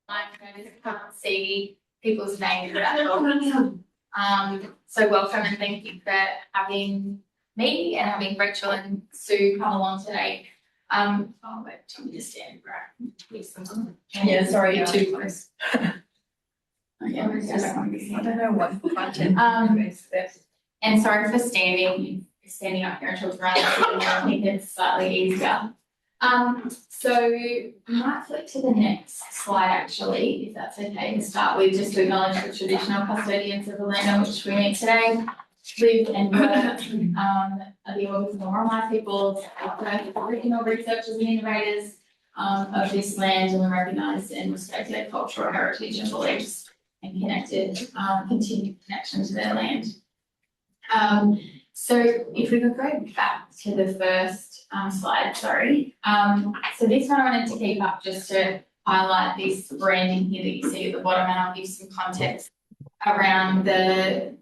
I can't see people's names at all. So welcome and thank you for having me and having Rachel and Sue come along today. Oh wait, tell me to stand right. Yeah, sorry, you're too close. I don't know what content. And sorry for standing up here until around. I think it's slightly easier. So I might flip to the next slide actually, if that's okay, to start with, just to acknowledge the traditional custodians of the land on which we meet today, live and work, are the HMRI people, original researchers and innovators of this land, and we recognise and respect their cultural heritage and beliefs and continued connection to their land. So if we could go back to the first slide, sorry. So this one I wanted to keep up just to highlight this branding here that you see at the bottom, and I'll give some context around the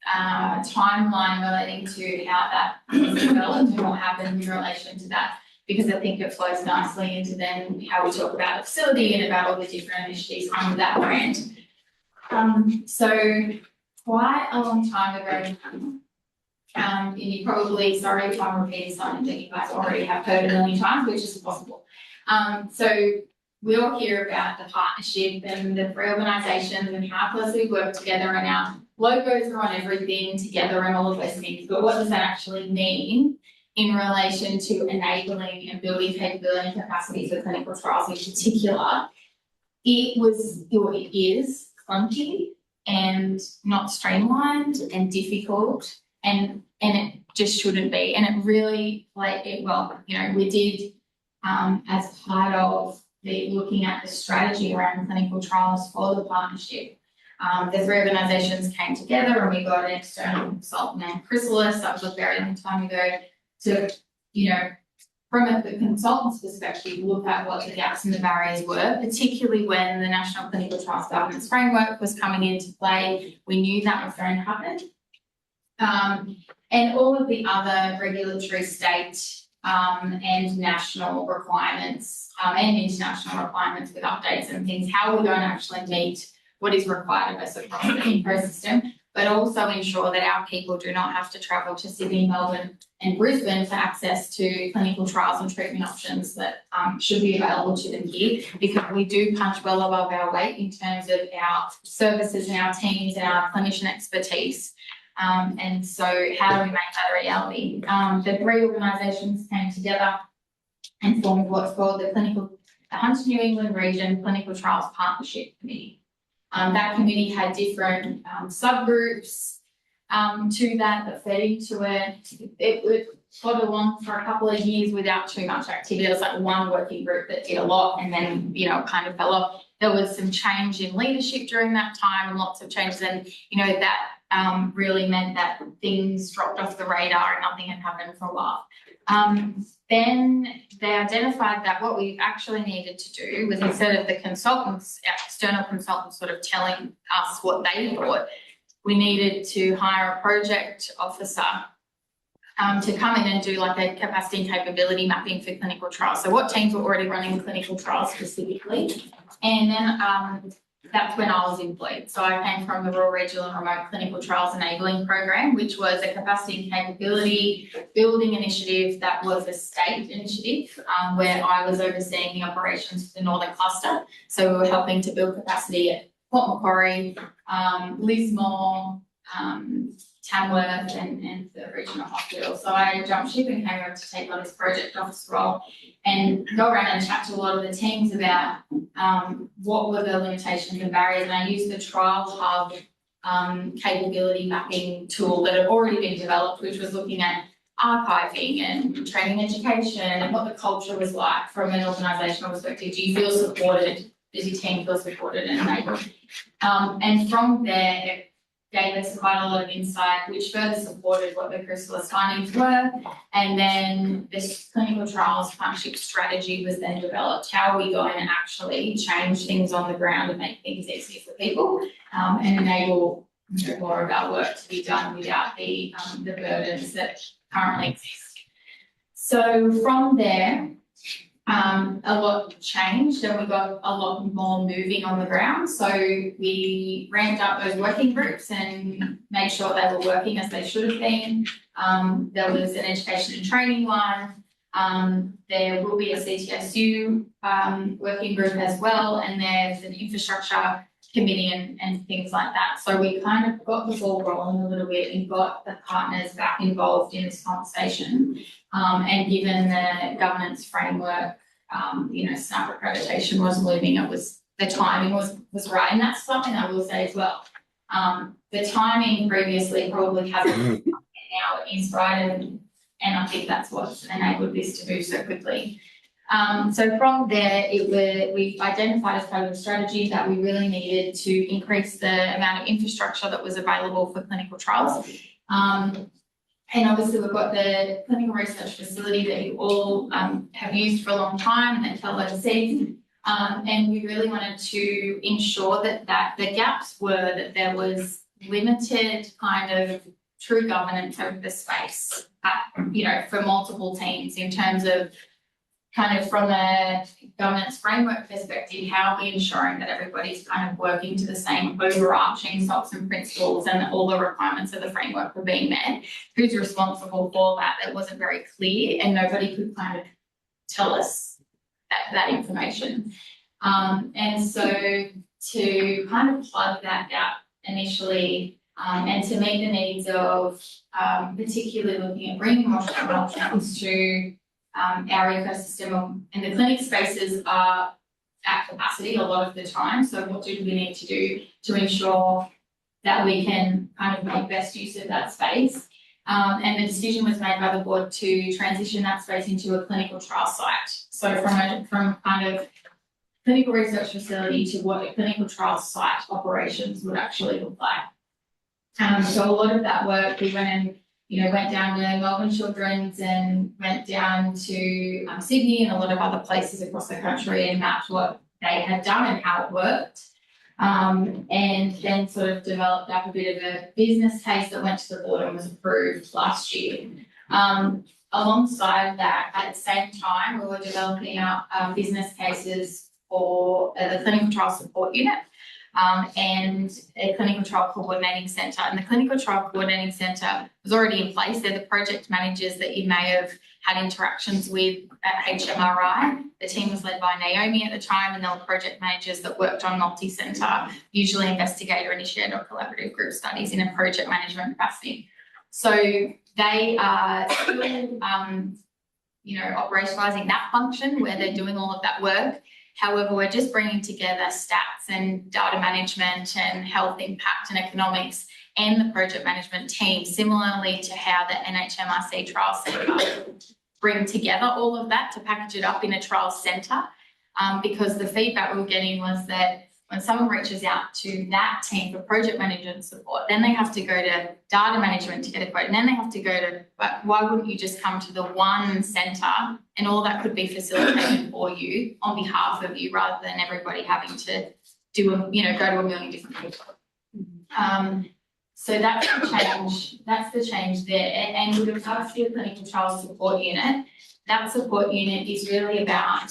timeline relating to how that was developed and what happened in relation to that, because I think it flows nicely into then how we talk about the facility and about all the different initiatives under that brand. So quite a long time ago, and you probably, sorry if I'm repeating something that you guys already have heard a million times, which is possible. So we all hear about the partnership and the three organisations and how closely we work together, and our logos are on everything together and all of those things. But what does that actually mean in relation to enabling and building capability and capacity for clinical trials in particular? It is clunky and not streamlined and difficult, and it just shouldn't be. And it really, we did as part of the looking at the strategy around clinical trials for the partnership. The three organisations came together and we got an external consultant named Chrysalis. That was a very long time ago to, from a consultant's perspective, look at what the gaps and the barriers were, particularly when the National Clinical Trials Governance Framework was coming into play. We knew that was going to happen. And all of the other regulatory state and national requirements and international requirements with updates and things, how we're going to actually meet what is required of us across the ecosystem, but also ensure that our people do not have to travel to Sydney, Melbourne and Brisbane for access to clinical trials and treatment options that should be available to them here, because we do punch well above our weight in terms of our services and our teams and our clinician expertise. And so how do we make that a reality? The three organisations came together and formed what's called the Hunter New England Region Clinical Trials Partnership Committee. That committee had different subgroups to that fed into it. It would plod along for a couple of years without too much activity. There was like one working group that did a lot and then, it kind of fell off. There was some change in leadership during that time and lots of changes, and, that really meant that things dropped off the radar and nothing had happened for a while. Then they identified that what we actually needed to do was, instead of the external consultants sort of telling us what they thought, we needed to hire a project officer to come in and do like a capacity and capability mapping for clinical trials. So what teams were already running clinical trials specifically. And then that's when I was employed. So I came from the Rural, Regional and Remote Clinical Trials Enabling Program, which was a capacity and capability building initiative that was a state initiative where I was overseeing the operations for the Northern Cluster. So we were helping to build capacity at Port Macquarie, Lismore, Tamworth and the regional hospital. So I jumped ship and came over to take on this project officer role and go around and chat to a lot of the teams about what were the limitations and barriers. And I used the Trial Hub capability mapping tool that had already been developed, which was looking at archiving and training education and what the culture was like from an organisational perspective. Do you feel supported? Does your team feel supported and enabled? And from there, it gave us quite a lot of insight, which further supported what the Chrysalis findings were. And then this clinical trials partnership strategy was then developed. How are we going to actually change things on the ground and make things easier for people and enable more of our work to be done without the burdens that currently exist. So from there, a lot changed and we got a lot more moving on the ground. So we ramped up those working groups and made sure they were working as they should have been. There was an education and training one. There will be a CTSU working group as well, and there's an infrastructure committee and things like that. So we kind of got the ball rolling a little bit and got the partners back involved in this conversation. And given the governance framework, SNAP accreditation was looming, the timing was right. And that's something I will say as well. The timing previously probably hasn't, now it is right, and I think that's what's enabled this to move so quickly. So from there, we identified as part of the strategy that we really needed to increase the amount of infrastructure that was available for clinical trials. And obviously we've got the clinical research facility that you all have used for a long time and that overseas. And we really wanted to ensure that the gaps were that there was limited kind of true governance over the space, for multiple teams in terms of kind of from a governance framework perspective, how are we ensuring that everybody's kind of working to the same overarching SOPs and principles and that all the requirements of the framework were being met? Who's responsible for that? That wasn't very clear and nobody could kind of tell us that information. And so to kind of plug that gap initially and to meet the needs of particularly looking at bringing more options to our ecosystem, and the clinic spaces are at capacity a lot of the time. So what do we need to do to ensure that we can kind of make best use of that space? And the decision was made by the board to transition that space into a clinical trial site. So from kind of clinical research facility to what a clinical trial site operations would actually look like. So a lot of that work, we went down to Melbourne Children's and went down to Sydney and a lot of other places across the country and mapped what they had done and how it worked. And then sort of developed up a bit of a business case that went to the board and was approved last year. Alongside that, at the same time, we were developing our business cases for the clinical trial support unit. And a clinical trial coordinating centre. And the clinical trial coordinating centre was already in place. They're the project managers that you may have had interactions with at HMRI. The team was led by Naomi at the time, and there were project managers that worked on multi-centre, usually investigator-initiated or collaborative group studies in a project management capacity. So they are still, operationalising that function where they're doing all of that work. However, we're just bringing together stats and data management and health impact and economics and the project management team, similarly to how the NHMRC Trial Centre bring together all of that to package it up in a trial centre. Because the feedback we were getting was that when someone reaches out to that team for project management support, then they have to go to data management to get a quote, and then they have to go to, but why wouldn't you just come to the one centre and all that could be facilitated for you on behalf of you rather than everybody having to do, go to a million different people. So that's the change there. And with regards to the clinical trial support unit, that support unit is really about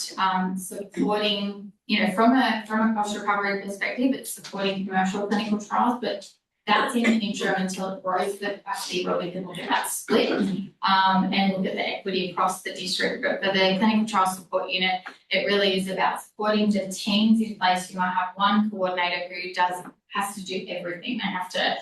supporting, from a cost recovery perspective, it's supporting commercial clinical trials, but that's in the interim until it grows the capacity where we can look at that split and look at the equity across the district. But for the clinical trial support unit, it really is about supporting the teams in place. You might have one coordinator who has to do everything. They have to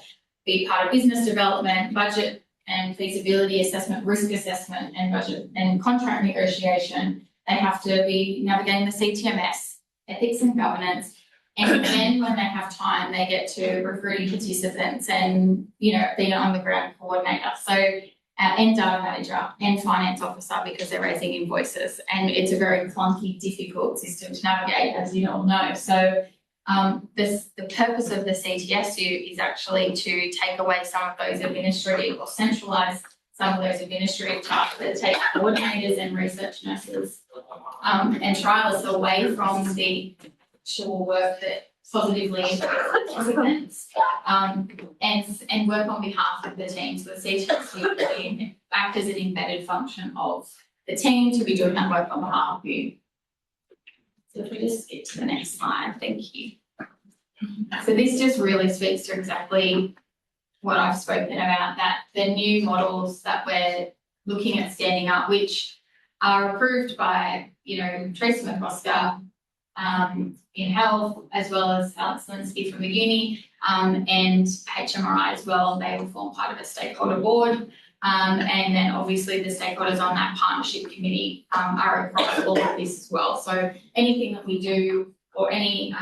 be part of business development, budget and feasibility assessment, risk assessment and budget and contract negotiation. They have to be navigating the CTMS, ethics and governance. And then when they have time, they get to recruiting participants and, being an on-the-ground coordinator. So, and data manager and finance officer because they're raising invoices. And it's a very clunky, difficult system to navigate, as you all know. So the purpose of the CTSU is actually to take away some of those administrative or centralise some of those administrative tasks that take coordinators and research nurses and trialists away from the actual work that positively impacts participants and work on behalf of the team. So the CTSU act as an embedded function of the team to be doing that work on behalf of you. So if we just skip to the next slide, thank you. So this just really speaks to exactly what I've spoken about, that the new models that we're looking at standing up, which are approved by, Tracy McCosker in health, as well as Alex Linsky from the uni, and HMRI as well. They will form part of a stakeholder board. And then obviously the stakeholders on that partnership committee are across all of this as well. So anything that we do or any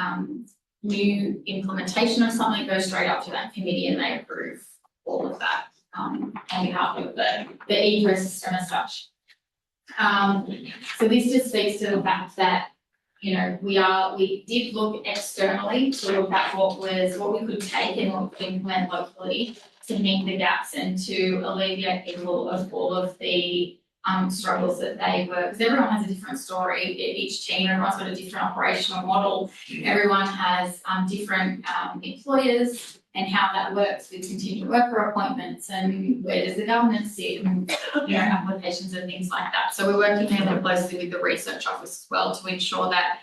new implementation of something goes straight up to that committee and they approve all of that on behalf of the ecosystem as such. So this just speaks to the fact that, we did look externally to look at what we could take and what we could implement locally to meet the gaps and to alleviate people of all of the struggles that they were, because everyone has a different story. Each team, everyone's got a different operational model. Everyone has different employers and how that works with continued worker appointments and where does the governance sit and applications and things like that. So we're working really closely with the research office as well to ensure that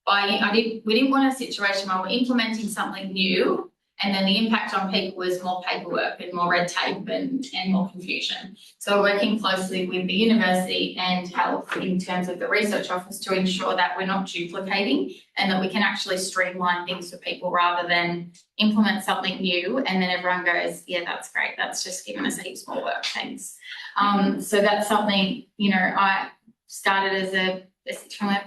we didn't want a situation where we're implementing something new and then the impact on people was more paperwork and more red tape and more confusion. So we're working closely with the university and health in terms of the research office to ensure that we're not duplicating and that we can actually streamline things for people rather than implement something new and then everyone goes, yeah, that's great. That's just given us heaps more work, thanks. So that's something, I started as a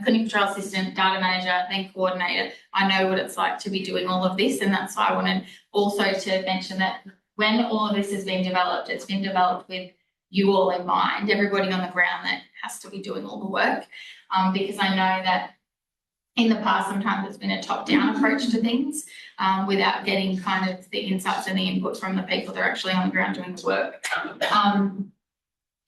clinical trial assistant, data manager, then coordinator. I know what it's like to be doing all of this, and that's why I wanted also to mention that when all of this has been developed, it's been developed with you all in mind, everybody on the ground that has to be doing all the work, because I know that in the past sometimes it's been a top-down approach to things without getting kind of the insights and the input from the people that are actually on the ground doing the work. Can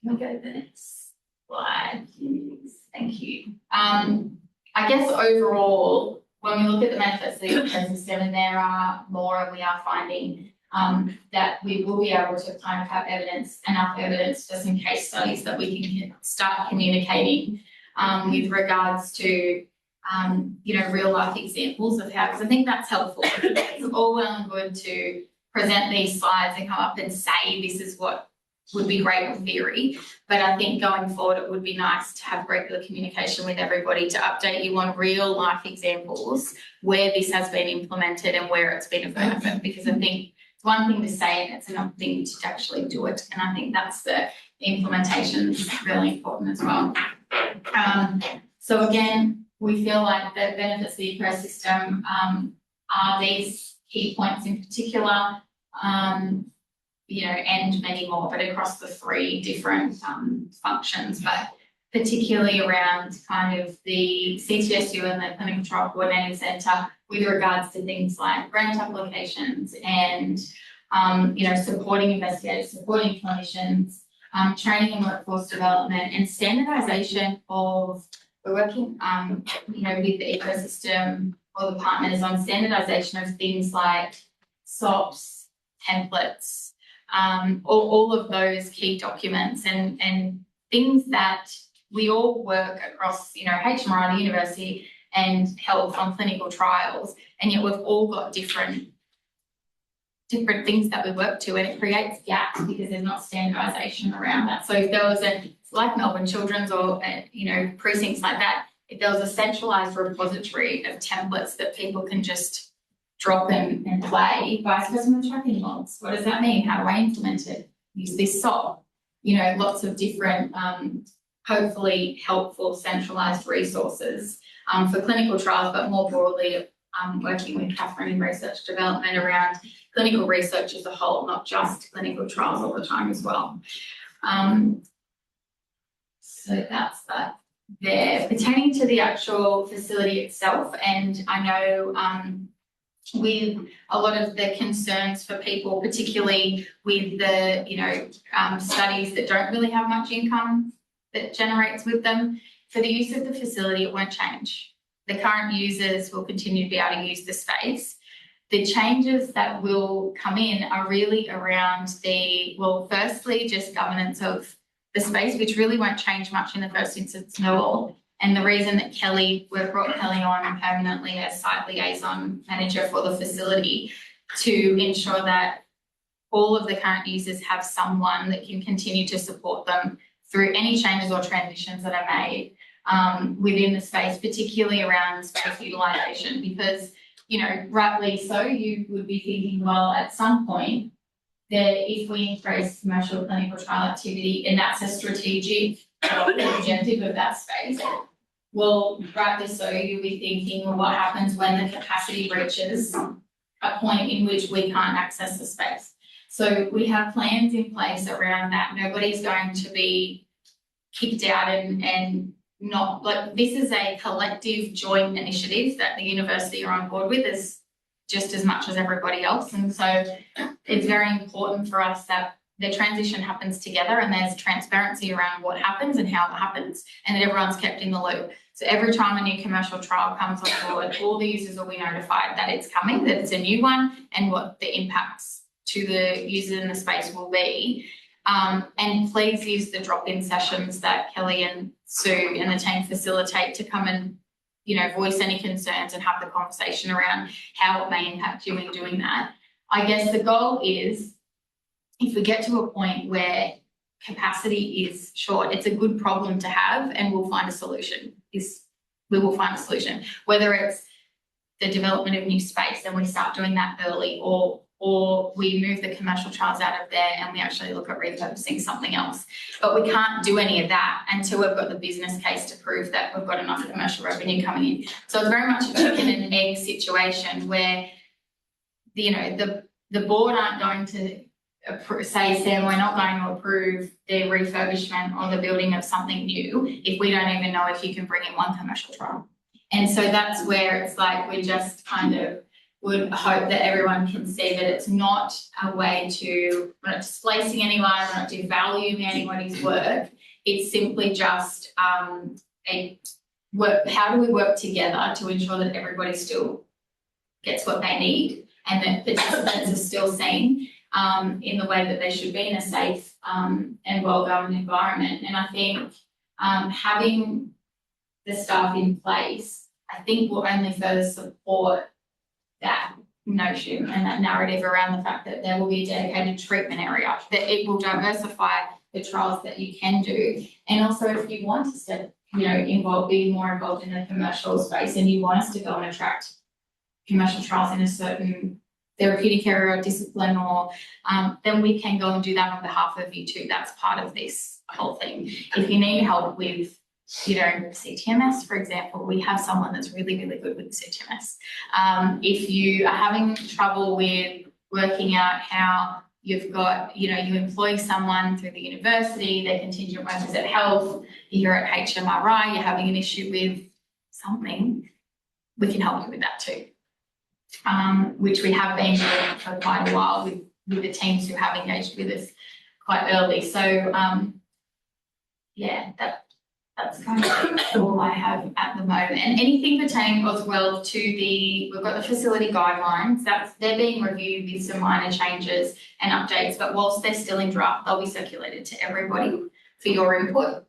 we go to the next slide, please? Thank you. I guess overall, when we look at the manifesto of the ecosystem, and there are more, and we are finding that we will be able to kind of have enough evidence, just in case studies that we can start communicating with regards to real life examples of how, because I think that's helpful. It's all well and good to present these slides and come up and say this is what would be great in theory, but I think going forward it would be nice to have regular communication with everybody to update you on real life examples where this has been implemented and where it's been a benefit, because I think it's one thing to say and it's another thing to actually do it, and I think that's the implementation is really important as well. So again, we feel like the benefits of the ecosystem are these key points in particular, and many more, but across the three different functions, but particularly around kind of the CTSU and the Clinical Trial Coordinating Centre with regards to things like grant applications and, supporting investigators, supporting clinicians, training and workforce development and standardisation of, we're working, with the ecosystem or the partners on standardisation of things like SOPs, templates, all of those key documents and things that we all work across, HMRI, the university and health on clinical trials, and yet we've all got different things that we work to, and it creates gaps because there's not standardisation around that. So if there was like Melbourne Children's or, precincts like that, if there was a centralised repository of templates that people can just drop and play by specimen tracking logs. What does that mean? How do I implement it? Use this SOP. Lots of different, hopefully helpful centralised resources for clinical trials, but more broadly, working with Catherine in research development around clinical research as a whole, not just clinical trials all the time as well. So that's that there. Pertaining to the actual facility itself, and I know with a lot of the concerns for people, particularly with the, studies that don't really have much income that generates with them, for the use of the facility, it won't change. The current users will continue to be able to use the space. The changes that will come in are really around firstly, just governance of the space, which really won't change much in the first instance at all. And the reason that we've brought Kelly on permanently as site liaison manager for the facility to ensure that all of the current users have someone that can continue to support them through any changes or transitions that are made within the space, particularly around space utilisation, because, you know, rightly so, you would be thinking, well, at some point, that if we increase commercial clinical trial activity, and that's a strategic objective of that space, well, rightly so, you'll be thinking, well, what happens when the capacity reaches a point in which we can't access the space? So we have plans in place around that. Nobody's going to be kicked out and not, like, this is a collective joint initiative that the university are on board with as just as much as everybody else. And so it's very important for us that the transition happens together and there's transparency around what happens and how it happens, and that everyone's kept in the loop. So every time a new commercial trial comes on board, all the users will be notified that it's coming, that it's a new one, and what the impacts to the users in the space will be. And please use the drop-in sessions that Kelly and Sue and the team facilitate to come and, you know, voice any concerns and have the conversation around how it may impact you in doing that. I guess the goal is, if we get to a point where capacity is short, it's a good problem to have, and we'll find a solution. We will find a solution, whether it's the development of new space and we start doing that early, or we move the commercial trials out of there and we actually look at repurposing something else. But we can't do any of that until we've got the business case to prove that we've got enough commercial revenue coming in. So it's very much a chicken and egg situation where, you know, the board aren't going to say, Sam, we're not going to approve the refurbishment or the building of something new if we don't even know if you can bring in one commercial trial. And so that's where it's like, we just kind of would hope that everyone can see that it's not a way to, we're not displacing anyone, we're not devaluing anybody's work. It's simply just how do we work together to ensure that everybody still gets what they need and that participants are still seen in the way that they should be, in a safe and well-governed environment. And I think having the staff in place, I think, will only further support that notion and that narrative around the fact that there will be a dedicated treatment area, that it will diversify the trials that you can do. And also, if you want to step, you know, be more involved in the commercial space and you want us to go and attract commercial trials in a certain therapeutic area or discipline, or then we can go and do that on behalf of you too. That's part of this whole thing. If you need help with, you know, CTMS, for example, we have someone that's really, really good with CTMS. If you are having trouble with working out how you've got, you know, you employ someone through the university, they're contingent workers at health, you're at HMRI, you're having an issue with something, we can help you with that too. Which we have been doing for quite a while with the teams who have engaged with us quite early. So, yeah, that's kind of all I have at the moment. And anything pertaining as well to we've got the facility guidelines, they're being reviewed with some minor changes and updates, but whilst they're still in draft, they'll be circulated to everybody for your input,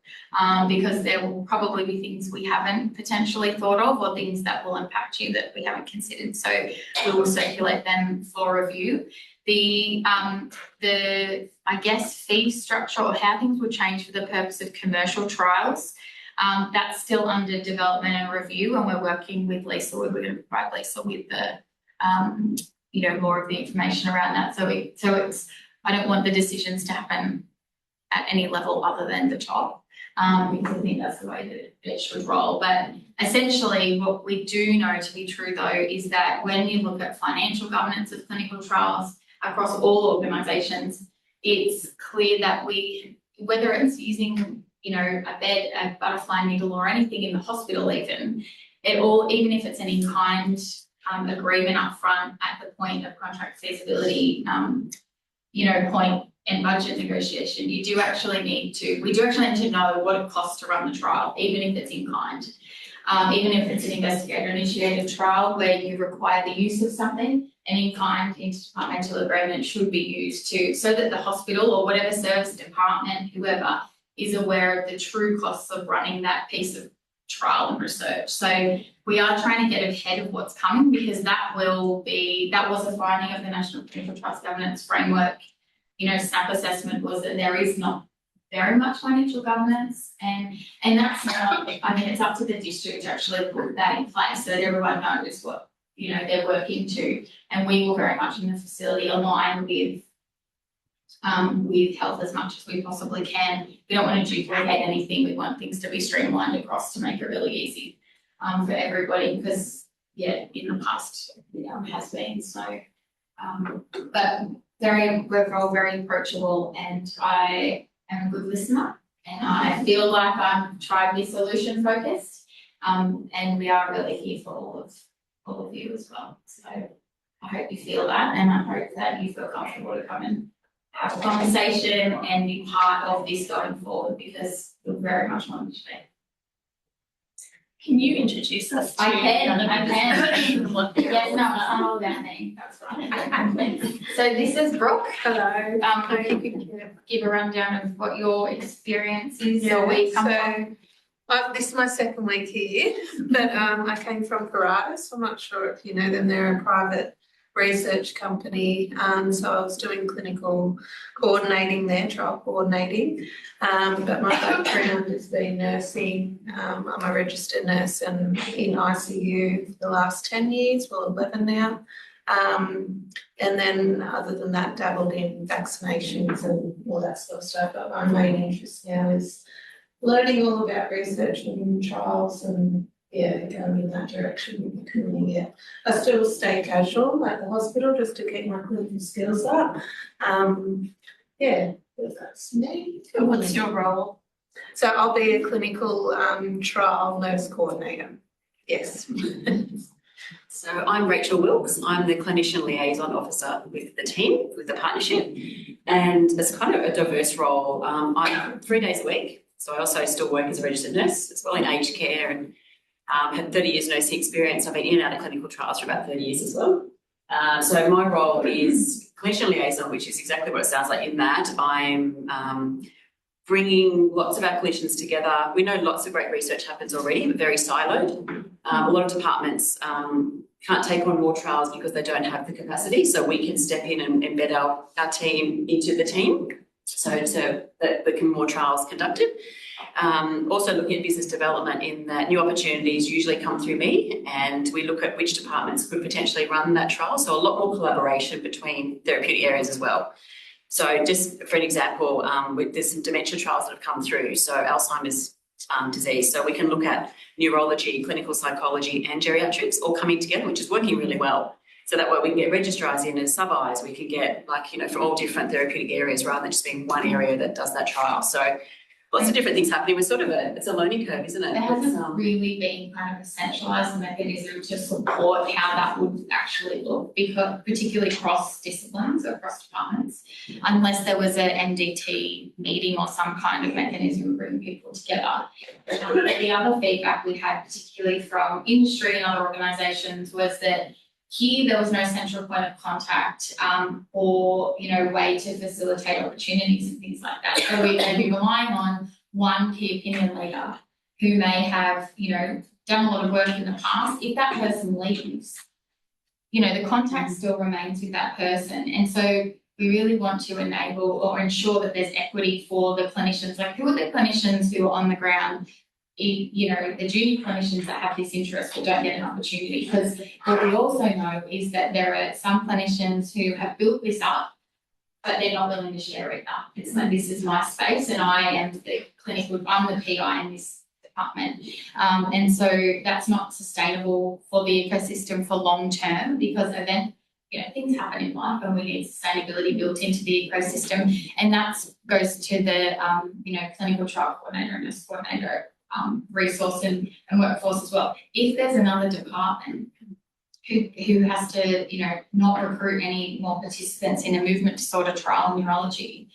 because there will probably be things we haven't potentially thought of, or things that will impact you that we haven't considered. So we will circulate them for review. The I guess fee structure, or how things will change for the purpose of commercial trials, that's still under development and review, and we're working with Lisa. We're going to provide Lisa with the you know, more of the information around that. So it's, I don't want the decisions to happen at any level other than the top, because I think that's the way that it should roll. But essentially what we do know to be true though is that when you look at financial governance of clinical trials across all organisations, it's clear that whether it's using, you know, a bed, a butterfly needle, or anything in the hospital even if it's an in-kind agreement up front at the point of contract feasibility, you know, point and budget negotiation, we do actually need to know what it costs to run the trial, even if it's in kind. Even if it's an investigator-initiated trial where you require the use of something, an in-kind interdepartmental agreement should be used so that the hospital or whatever service department, whoever, is aware of the true costs of running that piece of trial and research. So we are trying to get ahead of what's coming, because that was a finding of the National Clinical Trust Governance Framework. SNAP assessment was that there is not very much financial governance, and that's not, it's up to the district to actually put that in place so that everyone knows what, they're working to. And we will very much in the facility align with health as much as we possibly can. We don't want to duplicate anything. We want things to be streamlined across to make it really easy for everybody, because in the past it has been. So but we're all very approachable, and I am a good listener, and I feel like I'm trying to be solution focused, and we are really here for all of you as well. So I hope you feel that, and I hope that you feel comfortable to come and have a conversation and be part of this going forward, because we very much want you to be. Can you introduce us? I can. Yes, no, it's not all about me. That's right. So this is Brooke. Hello. If you could give a rundown of what your experience is, Yeah, or where you come from. This is my second week here, but I came from Paratus. I'm not sure if you know them. They're a private research company. So I was doing clinical coordinating there, trial coordinating. But my background has been nursing. I'm a registered nurse and in ICU for the last 10 years, well 11 now. And then other than that, dabbled in vaccinations and all that sort of stuff. But my main interest now is learning all about research and trials, and going in that direction. I still stay casual at the hospital just to keep my clinical skills up. That's me. What's your role? So I'll be a clinical trial nurse coordinator. Yes. So I'm Rachel Wilkes. I'm the clinician liaison officer with the team, with the partnership, and it's kind of a diverse role. I'm 3 days a week, so I also still work as a registered nurse as well in aged care, and had 30 years nursing experience. I've been in and out of clinical trials for about 30 years as well. So my role is clinician liaison, which is exactly what it sounds like, in that I'm bringing lots of our clinicians together. We know lots of great research happens already, but very siloed. A lot of departments can't take on more trials because they don't have the capacity, so we can step in and embed our team into the team, so that there can more trials conducted. Also looking at business development, in that new opportunities usually come through me, and we look at which departments could potentially run that trial. So a lot more collaboration between therapeutic areas as well. So just for an example, there's some dementia trials that have come through, so Alzheimer's disease. So we can look at neurology, clinical psychology and geriatrics all coming together, which is working really well. So that way we can get registrars in as sub-Is, we can get from all different therapeutic areas rather than just being one area that does that trial. So lots of different things happening. We're sort of it's a learning curve, isn't it? There hasn't really been kind of a centralised mechanism to support how that would actually look, because particularly cross disciplines or cross departments, unless there was an MDT meeting or some kind of mechanism to bring people together. The other feedback we had, particularly from industry and other organisations, was that here there was no central point of contact or way to facilitate opportunities and things like that. So we may be relying on one key opinion leader who may have done a lot of work in the past. If that person leaves, the contact still remains with that person, and so we really want to enable or ensure that there's equity for the clinicians. Like, who are the clinicians who are on the ground? The junior clinicians that have this interest but don't get an opportunity, because what we also know is that there are some clinicians who have built this up, but they're not willing to share it up. It's like, this is my space and I'm the PI in this department. And so that's not sustainable for the ecosystem for long term, because then things happen in life and we need sustainability built into the ecosystem. And that goes to the clinical trial coordinator and nurse coordinator resource and workforce as well. If there's another department who has to, not recruit any more participants in a movement disorder trial in neurology,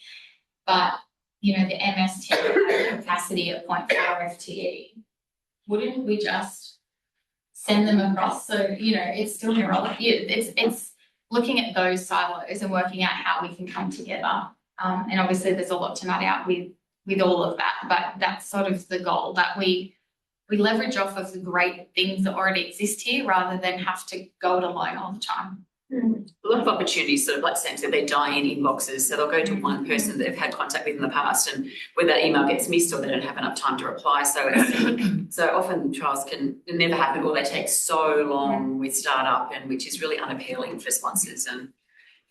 but, the MS team has capacity at 0.4 FTE, wouldn't we just send them across? So, it's still neurology. It's looking at those silos and working out how we can come together. And obviously there's a lot to nut out with all of that, but that's sort of the goal, that we we leverage off of the great things that already exist here rather than have to go it alone all the time. A lot of opportunities, sort of like Sam said, they die in inboxes. So they'll go to one person that they've had contact with in the past, and whether that email gets missed or they don't have enough time to reply. So so often trials can never happen, or they take so long with startup, and which is really unappealing for sponsors, and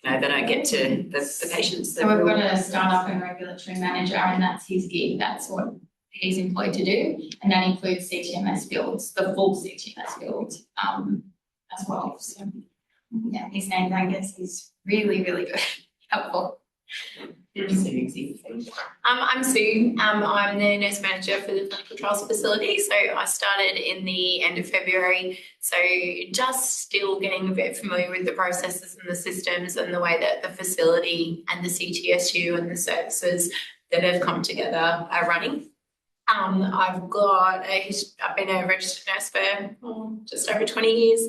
they don't get to the patients. So we've got a startup and regulatory manager, and that's his gig. That's what he's employed to do, and that includes CTMS builds, the full CTMS build as well. So yeah, his name's Angus. He's really, really good, helpful. I'm Sue. I'm the nurse manager for the clinical trials facility. So I started in the end of February. So just still getting a bit familiar with the processes and the systems and the way that the facility and the CTSU and the services that have come together are running. I've been a registered nurse for just over 20 years.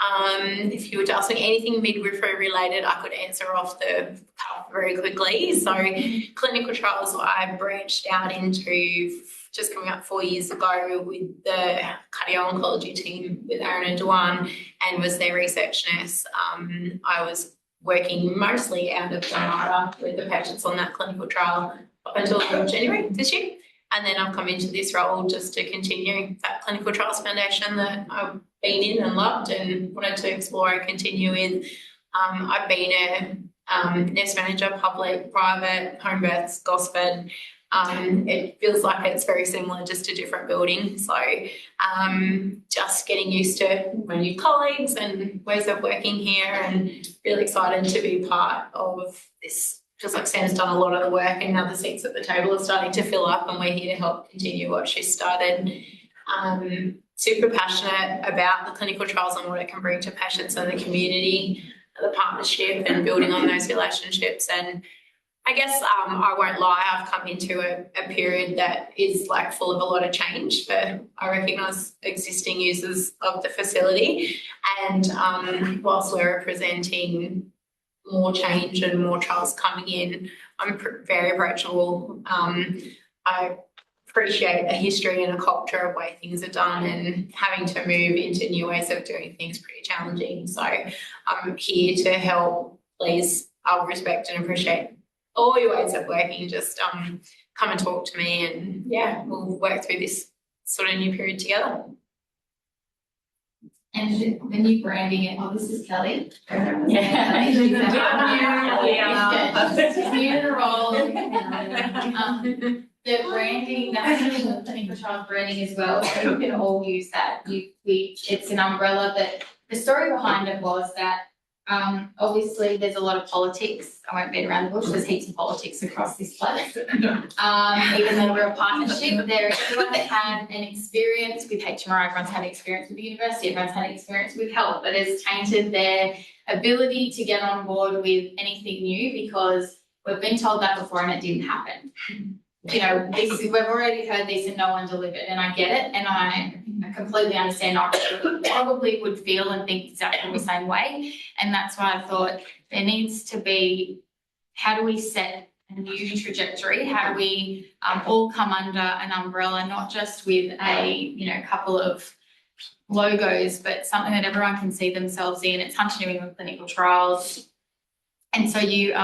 If you were to ask me anything midwifery related, I could answer off the cuff very quickly. So clinical trials, I branched out into just coming up 4 years ago with the cardio-oncology team with Aaron and Duan, and was their research nurse. I was working mostly out of Granada with the patients on that clinical trial up until January this year. And then I've come into this role just to continue that clinical trials foundation that I've been in and loved and wanted to explore and continue with. I've been a nurse manager, public, private, home births, Gosford. It feels like it's very similar, just a different building. So just getting used to my new colleagues and ways of working here, and really excited to be part of this. Just like Sam's done a lot of the work, and now the seats at the table are starting to fill up, and we're here to help continue what she started. Super passionate about the clinical trials and what it can bring to patients and the community, the partnership and building on those relationships. And I guess I won't lie, I've come into a period that is like full of a lot of change for, I recognise, existing users of the facility. And whilst we're representing more change and more trials coming in, I'm very approachable. I appreciate a history and a culture of way things are done, and having to move into new ways of doing things pretty challenging. So I'm here to help. Please, I'll respect and appreciate all your ways of working. Just come and talk to me, and yeah, we'll work through this sort of new period together. And the new branding, this is Kelly. Yeah. She's new to the role. The branding, that's the clinical trials branding as well, so you can all use that. It's an umbrella, but the story behind it was that obviously there's a lot of politics. I won't beat around the bush, there's heaps of politics across this place. Even though we're a partnership, there is everyone that had an experience with HMRI, everyone's had experience with the university, everyone's had experience with health, but it's tainted their ability to get on board with anything new, because we've been told that before and it didn't happen. We've already heard this and no one delivered, and I get it, and I completely understand. I probably would feel and think exactly the same way, and that's why I thought there needs to be, how do we set a new trajectory? How do we all come under an umbrella, not just with a couple of logos, but something that everyone can see themselves in? It's Hunter New England Clinical Trials, and so you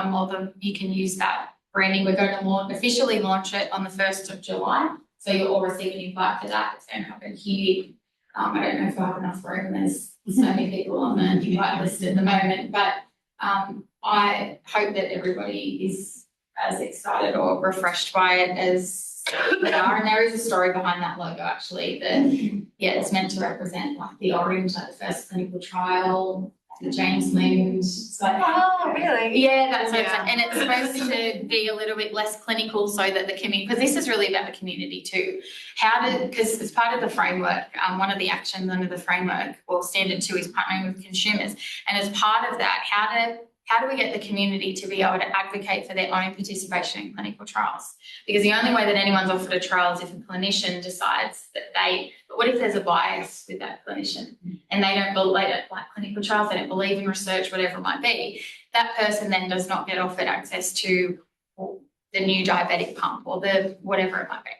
can use that branding. We're going to officially launch it on the 1st of July. So you'll all receive an invite for that. It's going to happen here. I don't know if I have enough room. There's so many people on the invite list at the moment, but I hope that everybody is as excited or refreshed by it as we are. And there is a story behind that logo, actually, that, it's meant to represent like the orange, like the first clinical trial, the James Lind. Oh, really? Yeah, that's what it's like. And it's supposed to be a little bit less clinical, so that the community, because this is really about the community too. Because it's part of the framework, one of the actions under the framework, or standard 2, is partnering with consumers. And as part of that, how do we get the community to be able to advocate for their own participation in clinical trials? Because the only way that anyone's offered a trial is if a clinician decides that but what if there's a bias with that clinician and they don't like clinical trials, they don't believe in research, whatever it might be, that person then does not get offered access to the new diabetic pump or the whatever it might be.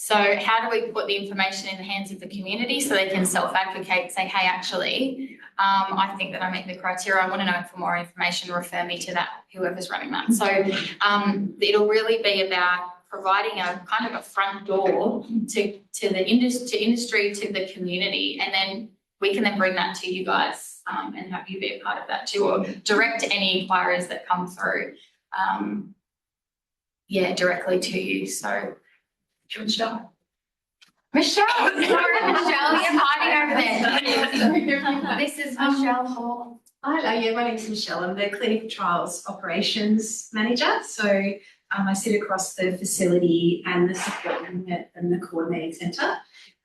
So how do we put the information in the hands of the community so they can self-advocate, say, hey, actually, I think that I meet the criteria. I want to know for more information, refer me to that, whoever's running that. So it'll really be about providing a kind of a front door to the industry, to the community, and then we can then bring that to you guys and have you be a part of that too, or direct any inquiries that come through, directly to you. So, Michelle, sorry, Michelle, you're hiding over there. This is Michelle Hall. Hello, yeah, my name's Michelle. I'm the Clinical Trials Operations Manager. So I sit across the facility and the support unit and the coordinating centre.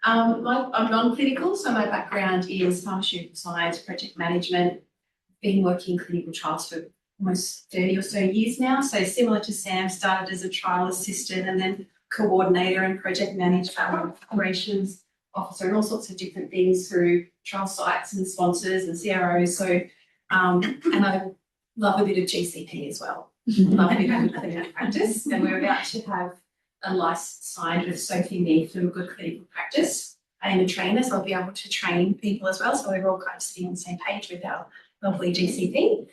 I'm non-clinical, so my background is pharmaceutical science, project management. Been working in clinical trials for almost 30 or so years now. So similar to Sam, started as a trial assistant and then coordinator and project manager, operations officer, and all sorts of different things through trial sites and sponsors and CROs. So, and I love a bit of GCP as well. Love a bit of good clinical practice. And we're about to have a license signed with Sophie Mead for good clinical practice. I am a trainer, so I'll be able to train people as well. So we're all kind of sitting on the same page with our lovely GCP.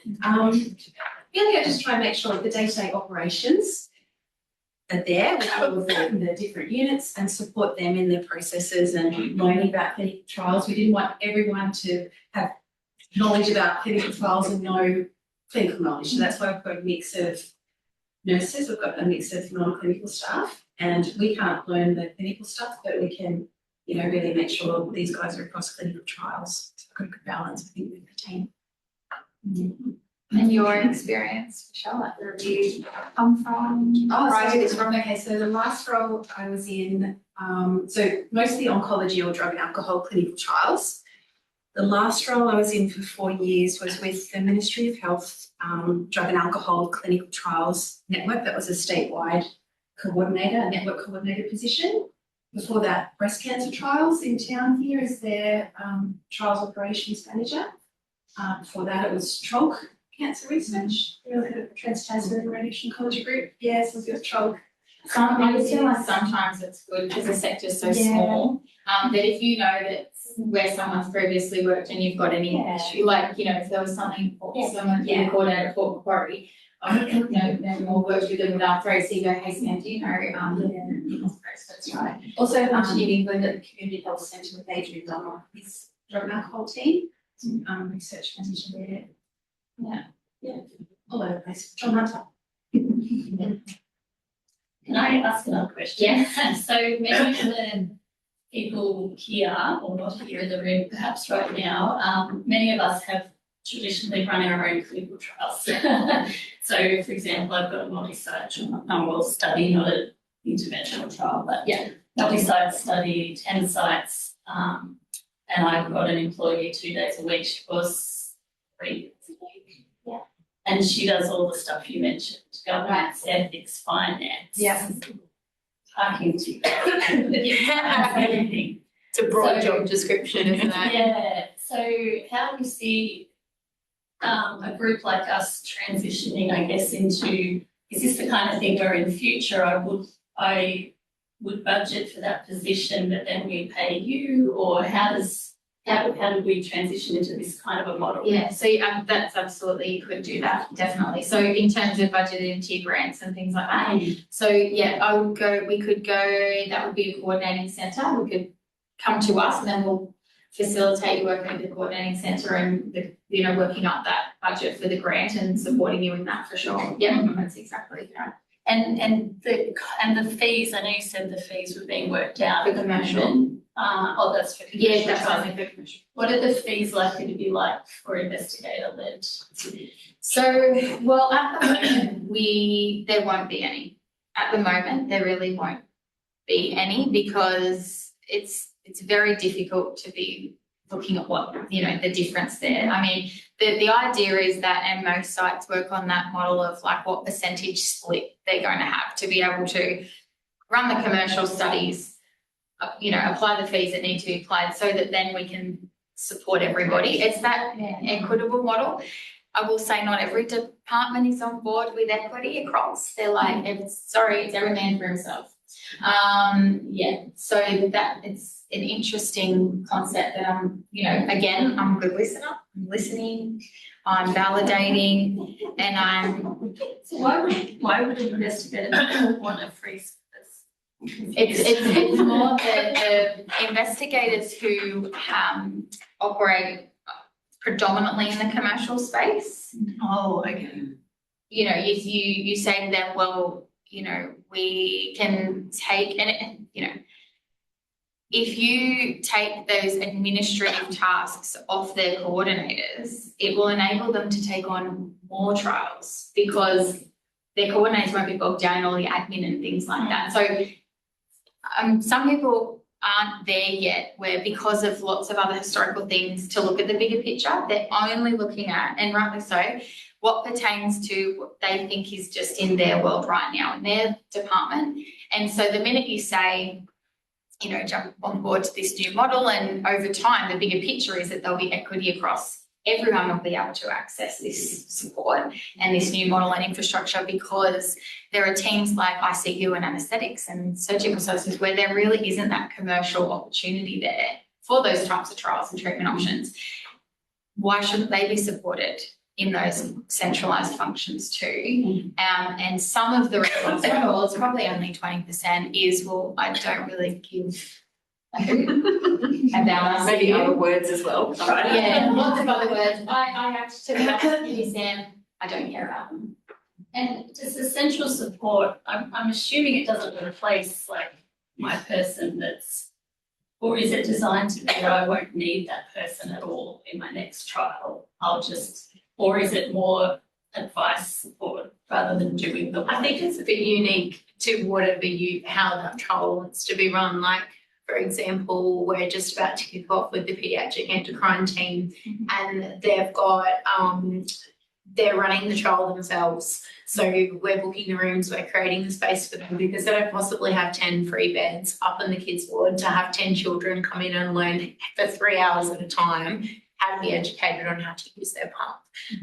Really, I just try and make sure that the day-to-day operations are there with all of the different units and support them in their processes and learning about clinical trials. We didn't want everyone to have knowledge about clinical trials and no clinical knowledge. So that's why we've got a mix of nurses, we've got a mix of non-clinical staff, and we can't learn the clinical stuff, but we can, really make sure these guys are across clinical trials. So we've got a good balance, I think, with the team. And your experience, Michelle, where do you come from? Okay, so the last role I was in, so mostly oncology or drug and alcohol clinical trials. The last role I was in for 4 years was with the Ministry of Health Drug and Alcohol Clinical Trials Network. That was a statewide network coordinator position. Before that, breast cancer trials in town here as their trials operations manager. Before that, it was TROG cancer research, Trans-Tasman Radiation Oncology Group. Yes, I was with TROG. I just feel like sometimes it's good because the sector's so small that if you know that where someone's previously worked and you've got any issue, like, if there was something for someone in the coordinator at Port Macquarie, no more worked with them with arthritis, so you go, hey Sam, do you know, that's right. Also, in England at the Community Health Centre with Adrian Dunlop, his drug and alcohol team, research manager there. Yeah, all over the place. John Hunter. Can I ask another question? Yes. So many of the people here, or not here in the room perhaps right now, many of us have traditionally run our own clinical trials. So for example, I've got a multi-site study, not an interventional trial, but multi-site study, 10 sites, and I've got an employee 2 days a week. She was 3 days a week. Yeah. And she does all the stuff you mentioned, governance, ethics, finance. Parking tickets, everything. It's a broad job description, isn't it? Yeah. So how do we see a group like us transitioning, I guess, into, is this the kind of thing where in future I would budget for that position, but then we pay you, or how do we transition into this kind of a model? Yeah, so that's absolutely, you could do that, definitely. So in terms of budgeted tier grants and things like that. So we could go, that would be a coordinating centre. We could come to us and then we'll facilitate you working with the coordinating centre and working up that budget for the grant and supporting you in that for sure. Yeah, that's exactly right. And the fees, I know you said the fees were being worked out. For commercial. That's for commercial. Yeah, that's only for commercial. What are the fees likely to be like for investigator-led? So, well, at the moment, there won't be any. At the moment, there really won't be any because it's very difficult to be looking at what, the difference there. I mean, the idea is that, and most sites work on that model of like what percentage split they're going to have to be able to run the commercial studies, apply the fees that need to be applied so that then we can support everybody. It's that equitable model. I will say not every department is on board with equity across. They're like, it's every man for himself. Yeah, so that it's an interesting concept that I'm, again, I'm a good listener, I'm listening, I'm validating, and I'm, So why would an investigator want a free service? it's more the investigators who operate predominantly in the commercial space. Oh, okay. You say to them, well, we can take, if you take those administrative tasks off their coordinators, it will enable them to take on more trials because their coordinators won't be bogged down in all the admin and things like that. So some people aren't there yet where because of lots of other historical things to look at the bigger picture, they're only looking at, and rightly so, what pertains to what they think is just in their world right now, in their department. And so the minute you say, jump on board to this new model, and over time, the bigger picture is that there'll be equity across everyone will be able to access this support and this new model and infrastructure because there are teams like ICU and anaesthetics and surgical services where there really isn't that commercial opportunity there for those types of trials and treatment options. Why shouldn't they be supported in those centralised functions too? And some of the response, well, it's probably only 20%, is, well, I don't really give a hoot about Maybe ICU. other words as well. Yeah, lots of other words. I actually, to be honest with you, Sam, I don't care about them. And does essential support, I'm assuming it doesn't replace like my person or is it designed to be that I won't need that person at all in my next trial? Or is it more advice support rather than doing the work? I think it's a bit unique to how that trial wants to be run. Like, for example, we're just about to kick off with the paediatric endocrine team, and they've got they're running the trial themselves. So we're booking the rooms, we're creating the space for them because they don't possibly have 10 free beds up in the kids' ward to have 10 children come in and learn for 3 hours at a time how to be educated on how to use their pump.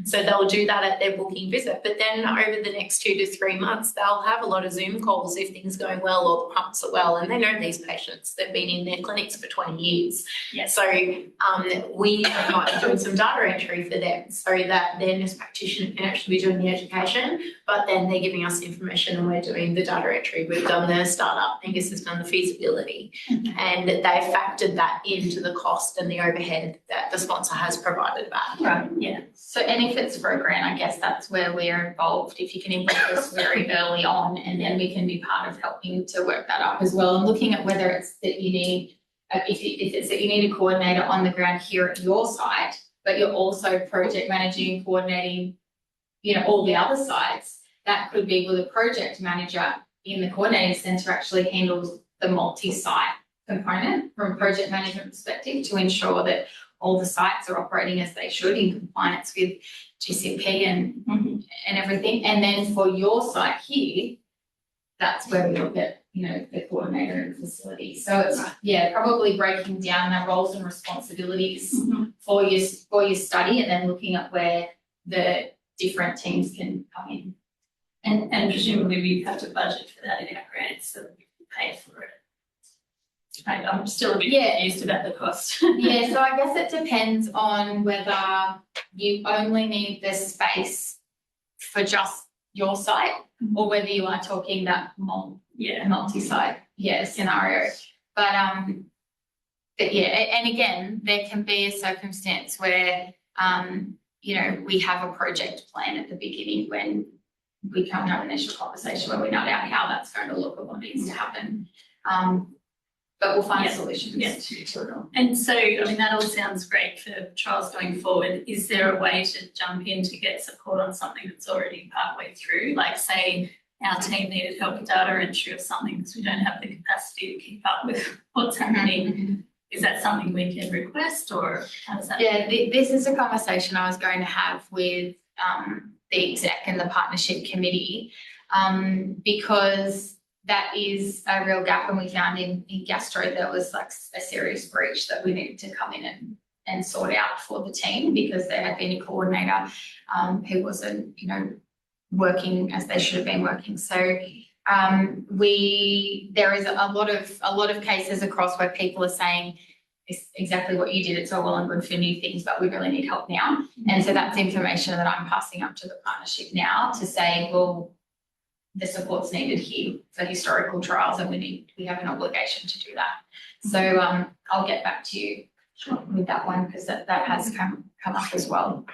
So they'll do that at their booking visit. But then over the next 2 to 3 months, they'll have a lot of Zoom calls if things are going well or the pumps are well. And they know these patients. They've been in their clinics for 20 years. Yes. So we might be doing some data entry for them so that their nurse practitioner can actually be doing the education, but then they're giving us information and we're doing the data entry. We've done the startup, Angus has done the feasibility, and they've factored that into the cost and the overhead that the sponsor has provided back. Right, yeah. So, and if it's for a grant, I guess that's where we're involved. If you can involve us very early on, and then we can be part of helping to work that up as well, and looking at whether it's that you need, if it's that you need a coordinator on the ground here at your site, but you're also project managing and coordinating, all the other sites. That could be with a project manager in the coordinating centre actually handles the multi-site component from a project management perspective to ensure that all the sites are operating as they should in compliance with GCP and everything. And then for your site here, that's where we look at, the coordinator and facility. So it's, probably breaking down the roles and responsibilities for your study, and then looking at where the different teams can come in. And presumably we have to budget for that in our grants so that we can pay for it. I'm still a bit confused about the cost. Yeah, so I guess it depends on whether you only need the space for just your site or whether you are talking that multi-site scenario. But and again, there can be a circumstance where we have a project plan at the beginning when we come to have an initial conversation where we know out how that's going to look and what needs to happen. But we'll find solutions to it all. And so, that all sounds great for trials going forward. Is there a way to jump in to get support on something that's already partway through? Like, say, our team needed help with data entry or something because we don't have the capacity to keep up with what's happening. Is that something we can request, or how does that work? This is a conversation I was going to have with the exec and the partnership committee because that is a real gap, and we found in gastro there was like a serious breach that we needed to come in and sort out for the team because there had been a coordinator who wasn't, working as they should have been working. So there is a lot of cases across where people are saying it's exactly what you did. It's all well and good for new things, but we really need help now. And so that's information that I'm passing up to the partnership now to say, well, the support's needed here for historical trials, and we have an obligation to do that. So I'll get back to you with that one, because that has come up as well.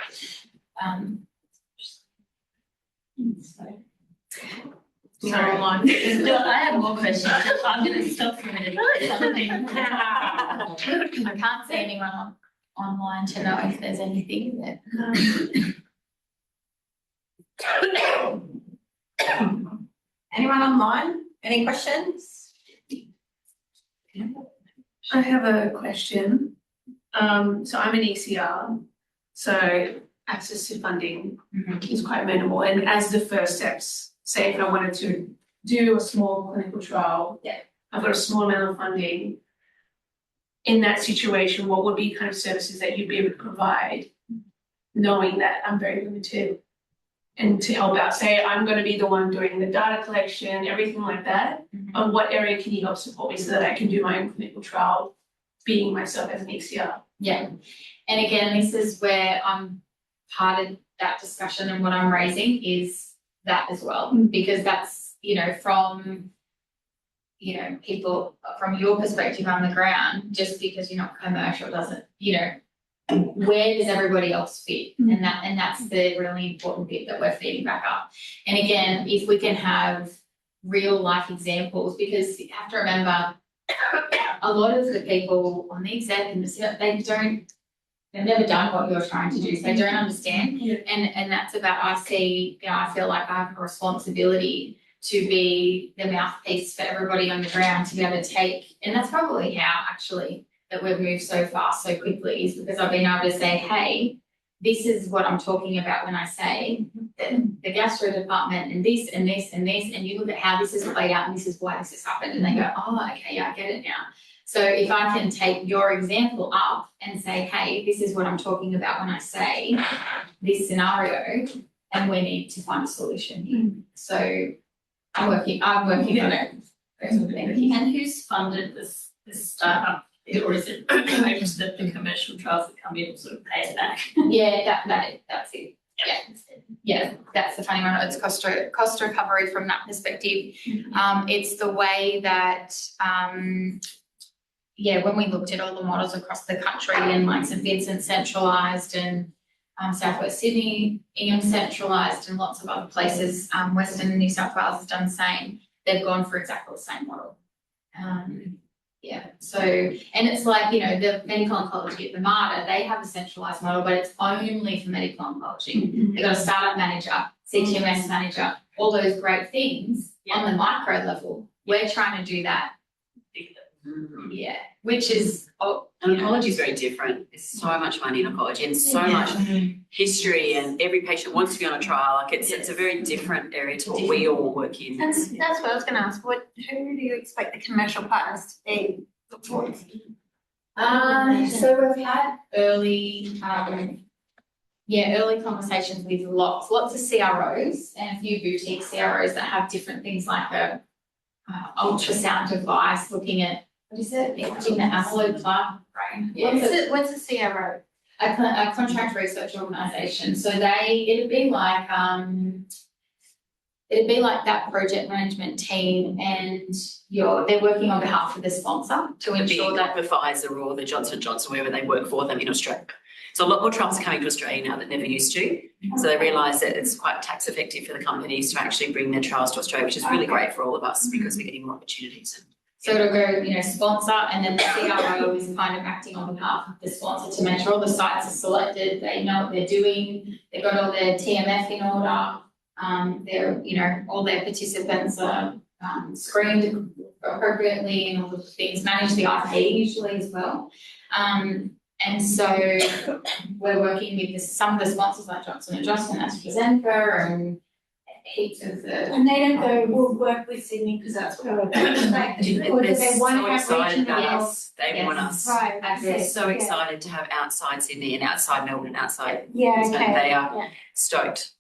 Sorry, online. No, I have more questions. I'm going to stop for a minute. I can't see anyone online to know if there's anything that. Anyone online? Any questions? I have a question. So I'm an ECR, so access to funding is quite minimal. And as the first steps, say if I wanted to do a small clinical trial, I've got a small amount of funding. In that situation, what would be kind of services that you'd be able to provide, knowing that I'm very limited? And to help out, say I'm going to be the one doing the data collection, everything like that. On what area can you help support me so that I can do my own clinical trial, being myself as an ECR? Yeah, and again, this is where I'm part of that discussion, and what I'm raising is that as well, because that's, from, people from your perspective on the ground, just because you're not commercial doesn't, where does everybody else fit? And that's the really important bit that we're feeding back up. And again, if we can have real life examples, because you have to remember a lot of the people on the exec and they've never done what you're trying to do, so they don't understand. And that's about, I feel like I have a responsibility to be the mouthpiece for everybody on the ground to be able to take, and that's probably how actually that we've moved so fast so quickly, is because I've been able to say, hey, this is what I'm talking about when I say that the gastro department and this and this and this, and you look at how this is played out and this is why this has happened, and they go, oh, okay, yeah, I get it now. So if I can take your example up and say, hey, this is what I'm talking about when I say this scenario, and we need to find a solution here. So I'm working on it. And who's funded this startup? Or is it hopes that the commercial trials that come in will sort of pay it back? Yeah, that's it. Yeah, that's the funny one. It's cost recovery from that perspective. It's the way that when we looked at all the models across the country, and like St Vincent centralised, and Southwest Sydney, Ingham centralised, and lots of other places, Western New South Wales has done the same. They've gone for exactly the same model. So, and it's like, the medical oncology at the MARTA, they have a centralised model, but it's only for medical oncology. They've got a startup manager, CTMS manager, all those great things on the micro level. We're trying to do that. Which is, oncology is very different. There's so much money in oncology and so much history, and every patient wants to be on a trial. Like it's a very different area to what we all work in. That's what I was going to ask. Who do you expect the commercial partners to be? So we've had early conversations with lots of CROs and a few boutique CROs that have different things, like a ultrasound device looking at, what is it? Imaging the amyloid plaque brain. What's a CRO? A contract research organisation. So it'd be like that project management team, and they're working on behalf of the sponsor to ensure that the Pfizer or the Johnson & Johnson, wherever they work for them in Australia. So a lot more trials are coming to Australia now that never used to. So they realise that it's quite tax effective for the companies to actually bring their trials to Australia, which is really great for all of us because we're getting more opportunities. So it'll go, sponsor, and then the CRO is kind of acting on behalf of the sponsor to make sure all the sites are selected, they know what they're doing, they've got all their TMF in order, all their participants are screened appropriately, and all the things, manage the IP usually as well. And so we're working with some of the sponsors like Johnson & Johnson, AstraZeneca, and heaps of the... And they don't go, we'll work with Sydney because that's where we're going. Like, or do they want to have regional? Yes, they want us. Right. They're so excited to have outside Sydney and outside Melbourne and outside. Yeah, Brisbane. okay. They are stoked.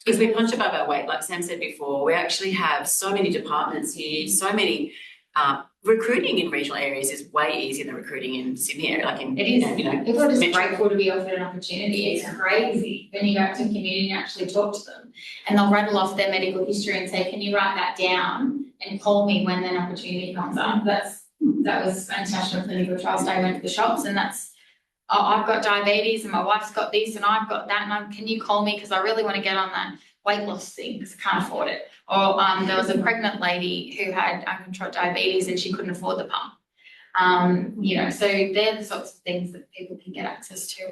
Because we punch above our weight, like Sam said before, we actually have so many departments here, so many, recruiting in regional areas is way easier than recruiting in Sydney area, like in, It is. you know, People are just metro. grateful to be offered an opportunity. It's crazy. Then you go out to the community and actually talk to them, and they'll rattle off their medical history and say, "Can you write that down and call me when an opportunity comes up?" That was International Clinical Trials Day. I went to the shops, and that's, "Oh, I've got diabetes, and my wife's got this, and I've got that, and can you call me because I really want to get on that weight loss thing because I can't afford it." Or there was a pregnant lady who had uncontrolled diabetes and she couldn't afford the pump. You know, so they're the sorts of things that people can get access to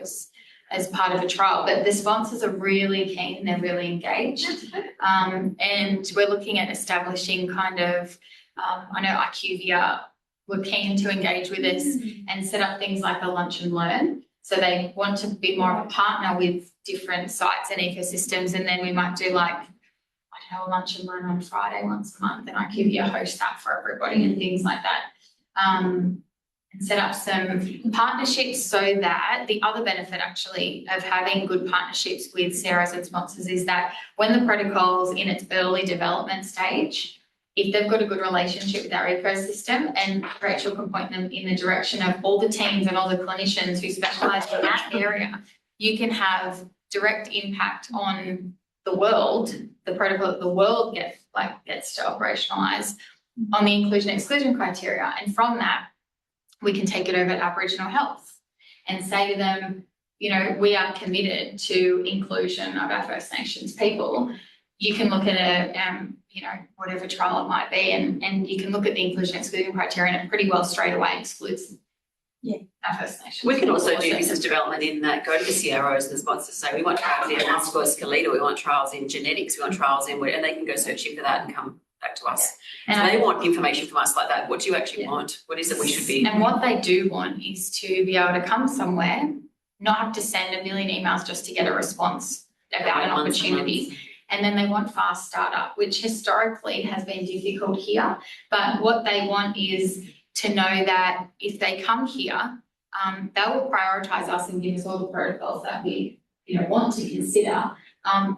as part of a trial. But the sponsors are really keen, they're really engaged. And we're looking at establishing kind of, I know IQVIA were keen to engage with us and set up things like a lunch and learn. So they want to be more of a partner with different sites and ecosystems, and then we might do like, I don't know, a lunch and learn on Friday once a month, and IQVIA host that for everybody and things like that. And set up some partnerships so that the other benefit actually of having good partnerships with CROs and sponsors is that when the protocol's in its early development stage, if they've got a good relationship with our ecosystem, and Rachel can point them in the direction of all the teams and all the clinicians who specialise in that area, you can have direct impact on the world, the protocol that the world gets to operationalise on the inclusion-exclusion criteria. And from that, we can take it over to Aboriginal Health and say to them, you know, we are committed to inclusion of our First Nations people. You can look at a, you know, whatever trial it might be, and you can look at the inclusion-exclusion criteria, and it pretty well straight away excludes our First Nations. We can also do business development in that, go to the CROs and the sponsors, say we want trials in musculoskeletal, we want trials in genetics, we want trials in, and they can go searching for that and come back to us. And so they want information from us like that. What do you actually want? What is it we should be? And what they do want is to be able to come somewhere, not have to send a million emails just to get a response about an opportunity. And then they want fast startup, which historically has been difficult here. But what they want is to know that if they come here, they will prioritise us and give us all the protocols that we, you know, want to consider.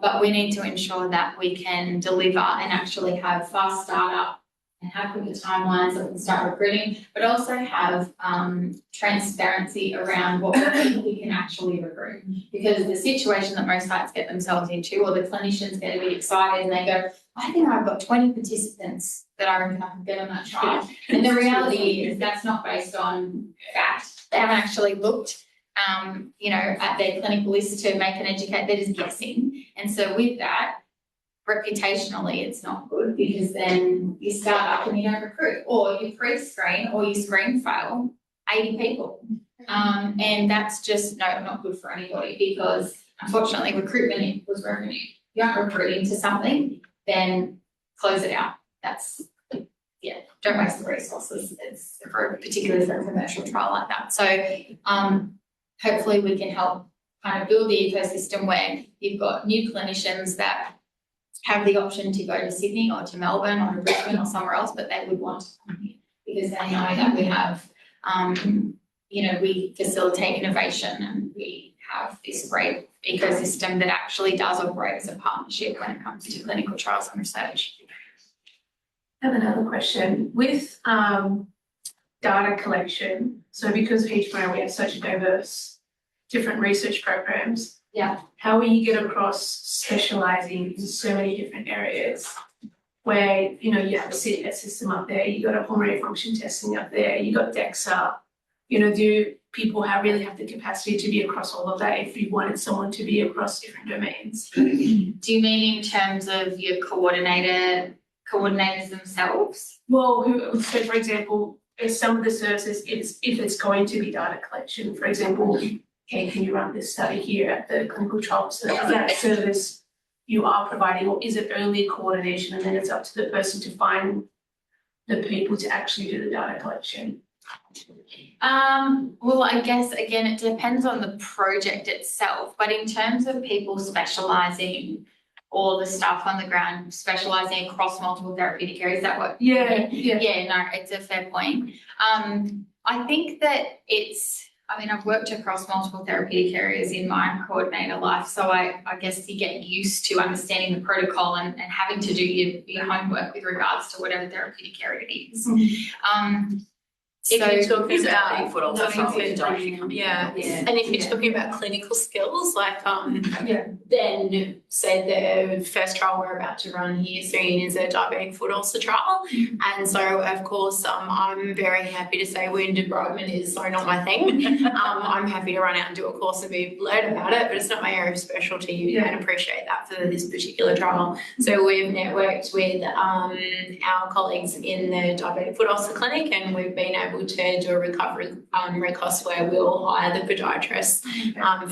But we need to ensure that we can deliver and actually have fast startup and have quicker timelines so we can start recruiting, but also have transparency around what we can actually recruit. Because the situation that most sites get themselves into, or the clinicians get a bit excited and they go, I think I've got 20 participants that I reckon I can get on that trial. And the reality is that's not based on fact. They haven't actually looked you know, at their clinical list to make an educate, they're just guessing. And so with that, reputationally, it's not good, because then you start up and you don't recruit, or you pre-screen or you screen fail 80 people. And that's just not good for anybody, because unfortunately recruitment equals revenue. If you aren't recruiting to something, then close it out. That's, yeah, don't waste the resources. It's particularly for a commercial trial like that. So hopefully we can help kind of build the ecosystem where you've got new clinicians that have the option to go to Sydney or to Melbourne or to Brisbane or somewhere else, but they would want to come here because they know that we have, you know, we facilitate innovation and we have this great ecosystem that actually does operate as a partnership when it comes to clinical trials and research. I have another question. With data collection, so because of HMRI we have such a diverse different research programs, how will you get across specialising in so many different areas where, you know, you have a CDS system up there, you got a pulmonary function testing up there, you got DEXA, you know, do people really have the capacity to be across all of that if you wanted someone to be across different domains? Do you mean in terms of your coordinators themselves? Well, so for example, if some of the services, if it's going to be data collection, for example, okay, can you run this study here at the clinical trial? So is that service you are providing, or is it only coordination and then it's up to the person to find the people to actually do the data collection? Well, I guess, again, it depends on the project itself, but in terms of people specialising all the stuff on the ground, specialising across multiple therapeutic areas, is that what? Yeah. Yeah, no, it's a fair point. I think that it's, I mean, I've worked across multiple therapeutic areas in my coordinator life, so I guess you get used to understanding the protocol and having to do your homework with regards to whatever therapeutic area it is. If you're talking It's about about foot not ultrasound, including- don't actually come in. yeah. Yeah. And if you're talking about clinical skills, like Yeah. then say the first trial we're about to run here soon is a diabetic foot ulcer trial. And so of course I'm very happy to say wound debridement is so not my thing. I'm happy to run out and do a course and be learn about it, but it's not my area of specialty and appreciate that for this particular trial. So we've networked with our colleagues in the diabetic foot ulcer clinic, and we've been able to do a recovery request where we'll hire the podiatrist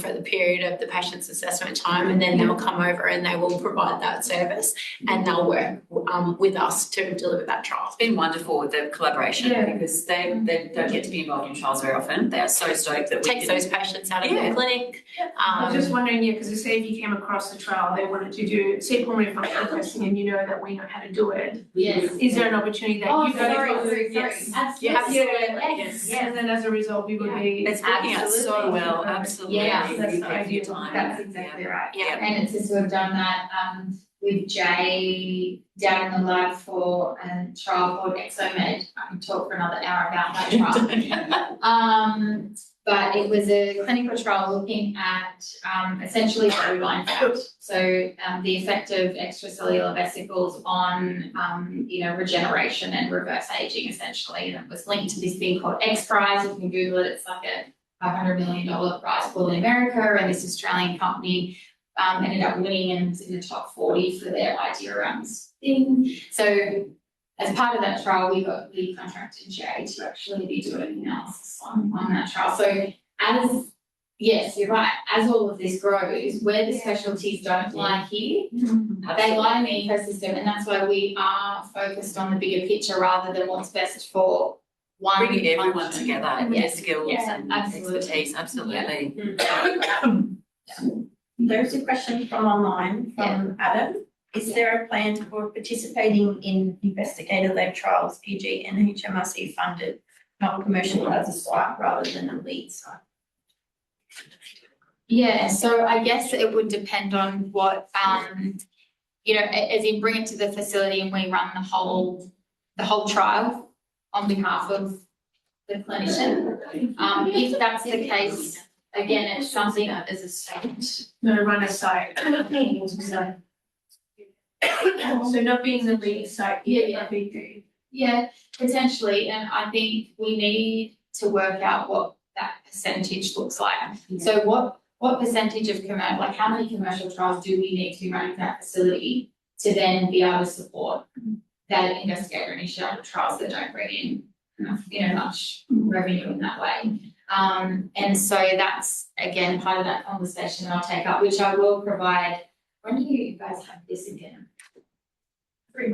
for the period of the patient's assessment time, and then they'll come over and they will provide that service and they'll work with us to deliver that trial. It's been wonderful with the collaboration because they don't get to be involved in trials very often. They are so stoked that we Takes those patients out of the clinic. I was just wondering, because say if you came across a trial, they wanted to do, say, pulmonary function testing, and you know that we know how to do it. Yes. Is there an opportunity that you guys sorry. Yes. Yes. And then as a result, we would be. It's working out so Absolutely. well, absolutely. Yeah, that's You the pay for your ideal. time. That's exactly right. Yeah. And it's just we've done that with Jay down in the lab for a trial called Exomed. I can talk for another hour about that trial. But it was a clinical trial looking at essentially body line fat. So the effect of extracellular vesicles on regeneration and reverse aging essentially. And it was linked to this thing called X Prize. You can Google it. It's like a $500 million prize pool in America, and this Australian company ended up winning and was in the top 40 for their idea around this thing. So as part of that trial, we contracted Jay to actually be doing analysis on that trial. So yes, you're right, as all of this grows, where the specialties don't lie here, they lie in the ecosystem, and that's why we are focused on the bigger picture rather than what's best for one. Bringing everyone function. together and their skills and absolutely. expertise, absolutely. There's a question from online from Adam. Is there a plan for participating in investigator-led trials, e.g. HMRC funded, not commercial as a site rather than a lead site? Yeah, so I guess it would depend on what, as in bring it to the facility and we run the whole trial on behalf of the clinician. If that's the case, again, it's something that is a state. No, run a site. So not being the lead site, Yeah, potentially, and I think we need to work out what that percentage looks like. So what percentage of how many commercial trials do we need to be running for that facility to then be able to support that investigator initiated trials that don't bring in much revenue in that way. And so that's again part of that conversation that I'll take up, which I will provide. When do you guys have this again? every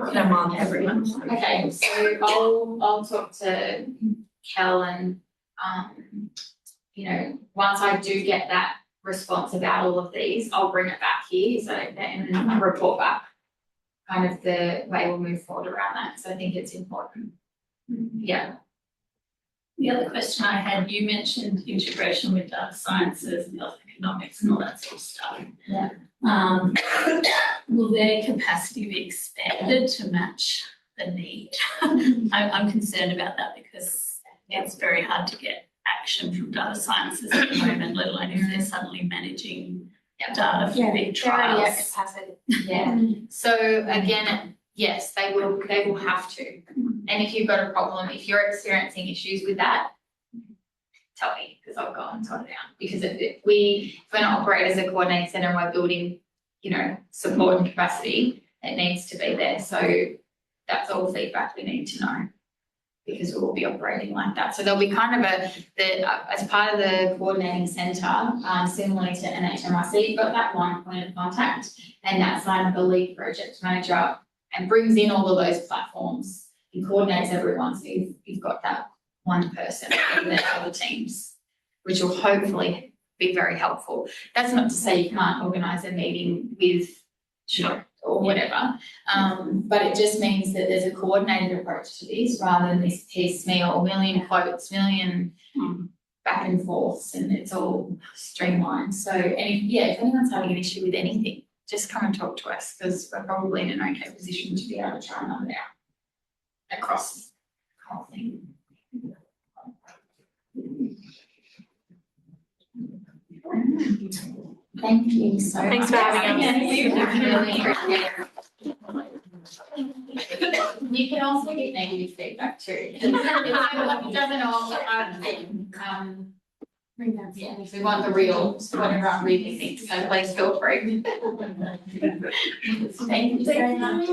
month. Okay, so I'll talk to Kel and once I do get that response about all of these, I'll bring it back here and report back kind of the way we'll move forward around that. So I think it's important. Yeah. The other question I had, you mentioned integration with data sciences and health economics and all that sort of stuff. Yeah. Will their capacity be expanded to match the need? I'm concerned about that because it's very hard to get action from data sciences at the moment, let alone if they're suddenly managing data for big trials. Yeah. So again, yes, they will have to. And if you've got a problem, if you're experiencing issues with that, tell me, because I'll go and sort it out. Because if we're going to operate as a coordinating centre and we're building, support and capacity, it needs to be there. So that's all feedback we need to know, because we will be operating like that. So there'll be kind of as part of the coordinating centre, similarly to an HMRC, you've got that one point of contact, and that's like the lead project manager and brings in all of those platforms and coordinates everyone. So you've got that one person and then other teams, which will hopefully be very helpful. That's not to say you can't organise a meeting with or whatever, but it just means that there's a coordinated approach to this rather than this piecemeal, million quotes, million back and forth and it's all streamlined. So, and if anyone's having an issue with anything, just come and talk to us because we're probably in an okay position to be able to try and knock it out across the whole thing. Thank you so much. Thanks for having us. Really appreciate it. You can also give negative feedback too. It doesn't all, yeah, if we want the real, what everyone really thinks, so please feel free. Thank you very much.